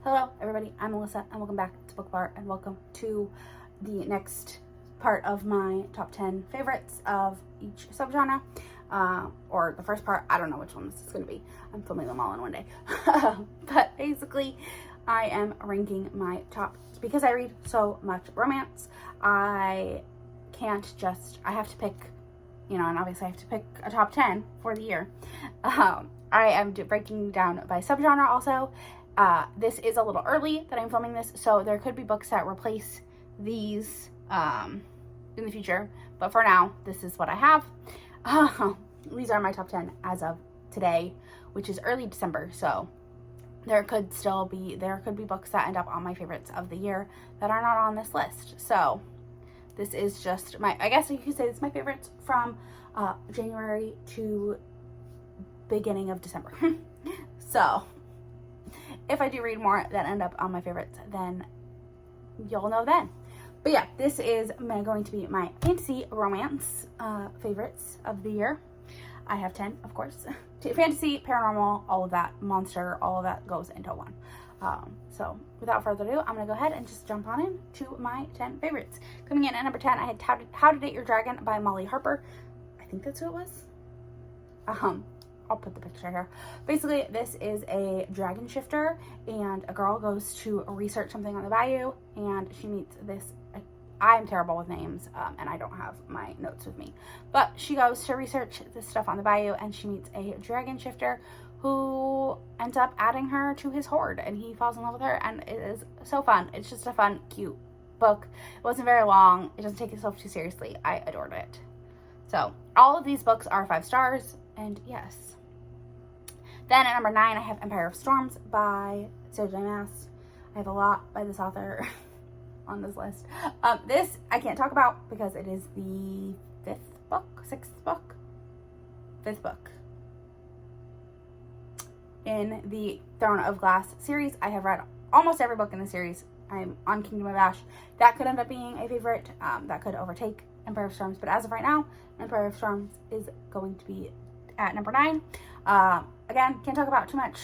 Hello everybody, I'm Melissa and welcome back to Book Bar and welcome to the next part of my top 10 favorites of each subgenre. Or the first part, I don't know which one this is going to be. I'm filming them all in one day. But basically, I am ranking my top, because I read so much romance, I have to pick, and obviously I have to pick a top 10 for the year. I am breaking down by subgenre also. This is a little early that I'm filming this, so there could be books that replace these in the future, but for now, this is what I have. These are my top 10 as of today, which is early December, so there could be books that end up on my favorites of the year that are not on this list. So this is just I guess you could say it's my favorites from January to beginning of December. So if I do read more that end up on my favorites, then you'll know then. But yeah, this is going to be my fantasy romance favorites of the year. I have 10, of course. Fantasy, paranormal, all of that, monster, all of that goes into one. So without further ado, I'm going to go ahead and just jump on in to my 10 favorites. Coming in at number 10, I had How to Date Your Dragon by Molly Harper. I think that's who it was. I'll put the picture here. Basically, this is a dragon shifter, and a girl goes to research something on the bayou, and she meets this. I'm terrible with names, and I don't have my notes with me. But she goes to research this stuff on the bayou, and she meets a dragon shifter who ends up adding her to his horde, and he falls in love with her, and it is so fun. It's just a fun, cute book. It wasn't very long. It doesn't take itself too seriously. I adored it. So all of these books are 5 stars, and yes. Then at number 9, I have Empire of Storms by Sarah J. Maas. I have a lot by this author on this list. This I can't talk about because it is the 5th book in the Throne of Glass series. I have read almost every book in the series. I'm on Kingdom of Ash. That could end up being a favorite. That could overtake Empire of Storms. But as of right now, Empire of Storms is going to be at number 9. Again, can't talk about it too much,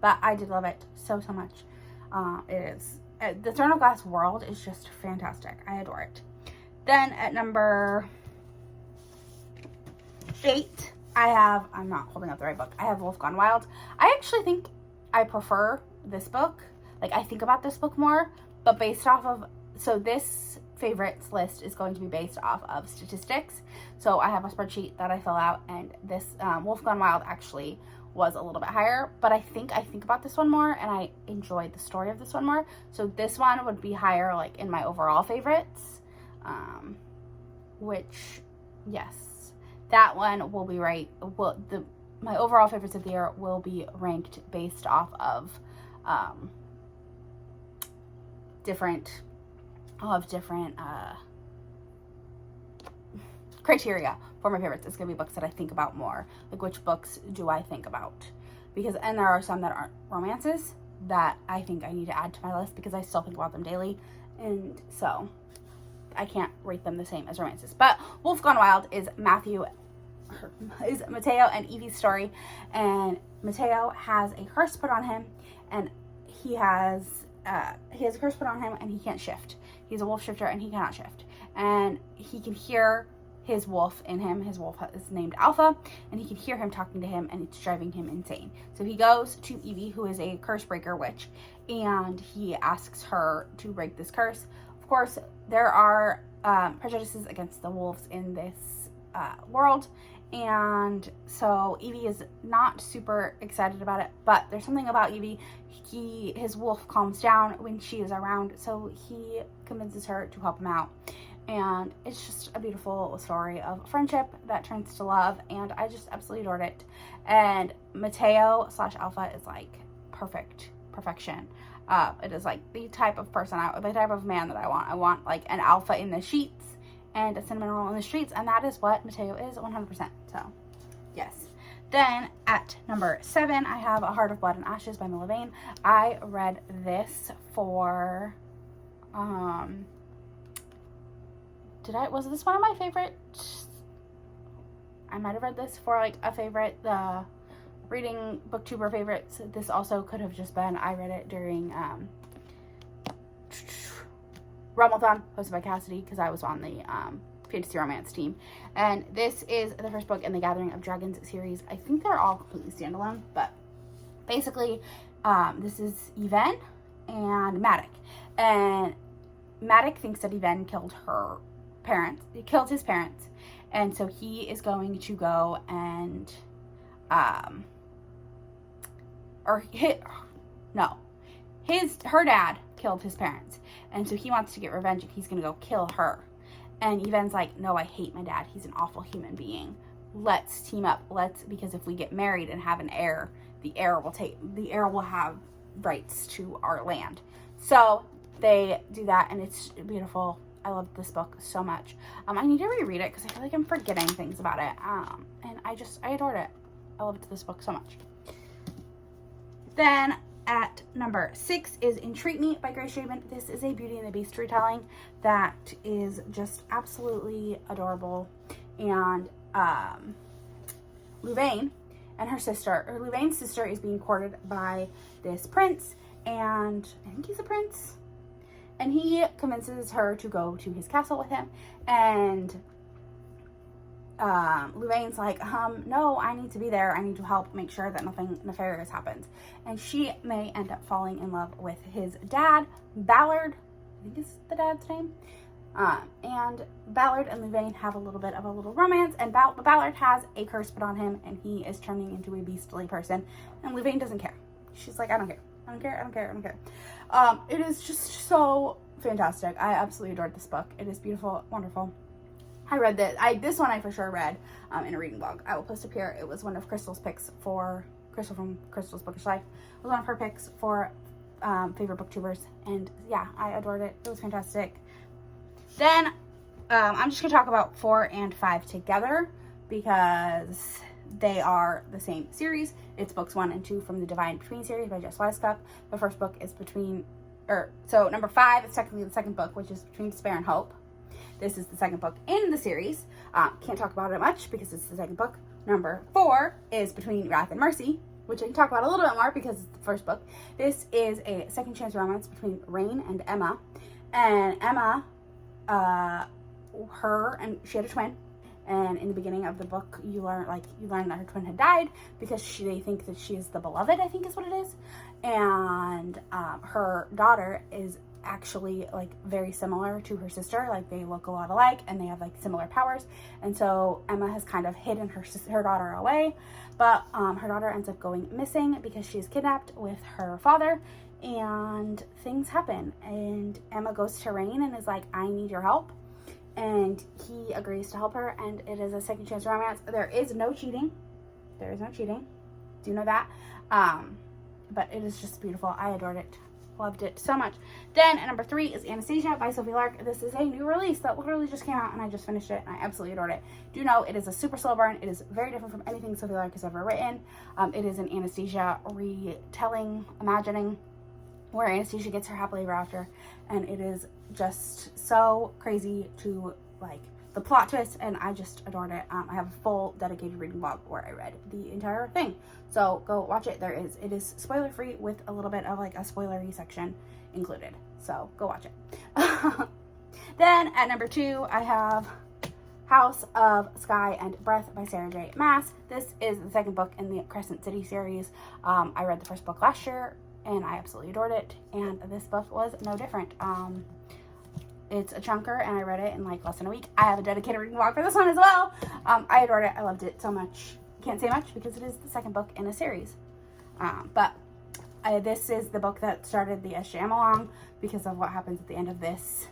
but I did love it so much. It is the Throne of Glass world is just fantastic. I adore it. Then at number 8, I'm not holding up the right book. I have Wolf Gone Wild. I actually think I prefer this book. Like, I think about this book more, but based off of, so this favorites list is going to be based off of statistics. So I have a spreadsheet that I fill out, and this Wolf Gone Wild actually was a little bit higher, but I think about this one more, and I enjoyed the story of this one more. So this one would be higher, like, in my overall favorites, which, yes, that one will be right. My overall favorites of the year will be ranked based off of different criteria for my favorites. It's gonna be books that I think about more. Like, which books do I think about? And there are some that aren't romances that I think I need to add to my list because I still think about them daily, and so I can't rate them the same as romances. But Wolf Gone Wild is Mateo and Evie's story, and Mateo has a curse put on him, and he has a curse put on him, and he can't shift. He's a wolf shifter, and he cannot shift, and he can hear his wolf in him. His wolf is named Alpha, and he can hear him talking to him, and it's driving him insane. So he goes to Evie, who is a curse breaker witch, and he asks her to break this curse. Of course, there are prejudices against the wolves in this world, and so Evie is not super excited about it, but there's something about Evie. His wolf calms down when she is around, so he convinces her to help him out. And it's just a beautiful story of friendship that turns to love, and I just absolutely adored it. And Mateo / Alpha is like perfection. It is like the type of man that I want. I want like an alpha in the sheets and a cinnamon roll in the streets, and that is what Mateo is 100%. So yes. Then at number 7, I have A Heart of Blood and Ashes by Milla Vane. I read this for was this one of my favorites? I might have read this for like a favorite reading booktuber favorites, this also could have just been, I read it during Rumbleton, hosted by Cassidy, because I was on the fantasy romance team. And this is the first book in the Gathering of Dragons series. I think they're all completely standalone, but basically this is Yvain and Madoc. And Madoc thinks that Yvain killed his parents, and so he is going to go and her dad killed his parents, and so he wants to get revenge, and he's gonna go kill her. And Yvain's like, no, I hate my dad, he's an awful human being, let's team up, because if we get married and have an heir, the heir will have rights to our land. So they do that, and it's beautiful. I love this book so much. I need to reread it because I feel like I'm forgetting things about it. And I adored it. I loved this book so much. Then at number 6 is Entreat Me by Grace Draven. This is a Beauty and the Beast retelling that is just absolutely adorable. And Louvain and Louvain's sister is being courted by this prince, and I think he's a prince. And he convinces her to go to his castle with him. And Louvain's like, no, I need to be there. I need to help make sure that nothing nefarious happens. And she may end up falling in love with his dad, Ballard. I think is the dad's name. And Ballard and Louvain have a little romance. And Ballard has a curse put on him, and he is turning into a beastly person. And Louvain doesn't care. She's like, I don't care. It is just so fantastic. I absolutely adored this book. It is beautiful, wonderful. I read this. This one I for sure read in a reading blog. I will post up here. It was one of Crystal's picks for Crystal from Crystal's Bookish Life. It was one of her picks for favorite booktubers, and yeah, I adored it. It was fantastic. Then I'm just gonna talk about 4 and 5 together because they are the same series. It's books 1 and 2 from the Divine Between series by Jess Wisecup. The first book is so number 5 is technically the second book, which is Between Despair and Hope. This is the second book in the series. Can't talk about it much because it's the second book. Number 4 is Between Wrath and Mercy, which I can talk about a little bit more because it's the first book. This is a second chance romance between Rain and Emma. And Emma, she had a twin. And in the beginning of the book, you learn that her twin had died because they think that she is the beloved, I think is what it is. And her daughter is actually like very similar to her sister. Like they look a lot alike and they have like similar powers. And so Emma has kind of hidden her daughter away. But her daughter ends up going missing because she is kidnapped with her father. And things happen. And Emma goes to Rain and is like, I need your help. And he agrees to help her, and it is a second chance romance. There is no cheating. Do you know that? But it is just beautiful. I adored it. Loved it so much. Then at number 3 is Anastasia by Sophie Lark. This is a new release that literally just came out, and I just finished it, and I absolutely adored it. Do know it is a super slow burn. It is very different from anything Sophie Lark has ever written. It is an Anastasia retelling, imagining, where Anastasia gets her happily ever after, and it is just so crazy to like the plot twist, and I just adored it. I have a full dedicated reading blog where I read the entire thing, so go watch it. It is spoiler free with a little bit of like a spoilery section included, so go watch it. Then at number 2 I have House of Sky and Breath by Sarah J. Maas. This is the second book in the Crescent City series. I read the first book last year and I absolutely adored it, and this book was no different. It's a chunker, and I read it in like less than a week. I have a dedicated reading blog for this one as well. I adored it. I loved it so much. Can't say much because it is the second book in a series. But this is the book that started the SJM along because of what happens at the end of this.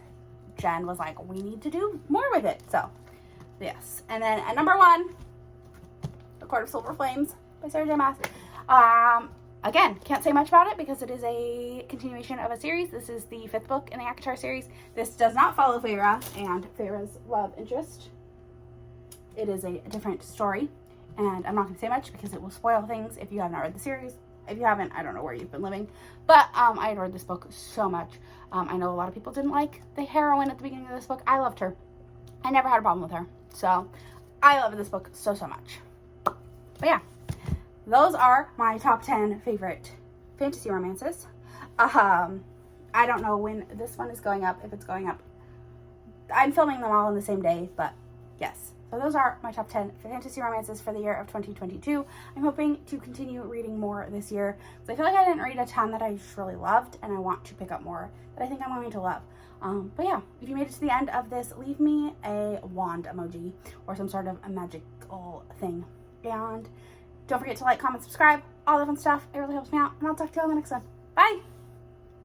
Jen was like, we need to do more with it. So, yes. And then at number 1, The Court of Silver Flames by Sarah J. Maas. Again, can't say much about it because it is a continuation of a series. This is the 5th book in the ACOTAR series. This does not follow Feyre and Feyre's love interest. It is a different story, and I'm not going to say much because it will spoil things if you have not read the series. If you haven't, I don't know where you've been living. But I adored this book so much. I know a lot of people didn't like the heroine at the beginning of this book. I loved her. I never had a problem with her. So I love this book so much. But yeah. those are my top 10 favorite fantasy romances. I don't know when this one is going up, if it's going up. I'm filming them all on the same day, but yes. So those are my top 10 fantasy romances for the year of 2022. I'm hoping to continue reading more this year, because I feel like I didn't read a ton that I just really loved, and I want to pick up more that I think I'm going to love. But yeah, if you made it to the end of this, leave me a wand emoji or some sort of a magical thing. And don't forget to like, comment, subscribe, all that fun stuff. It really helps me out, and I'll talk to you on the next one. Bye!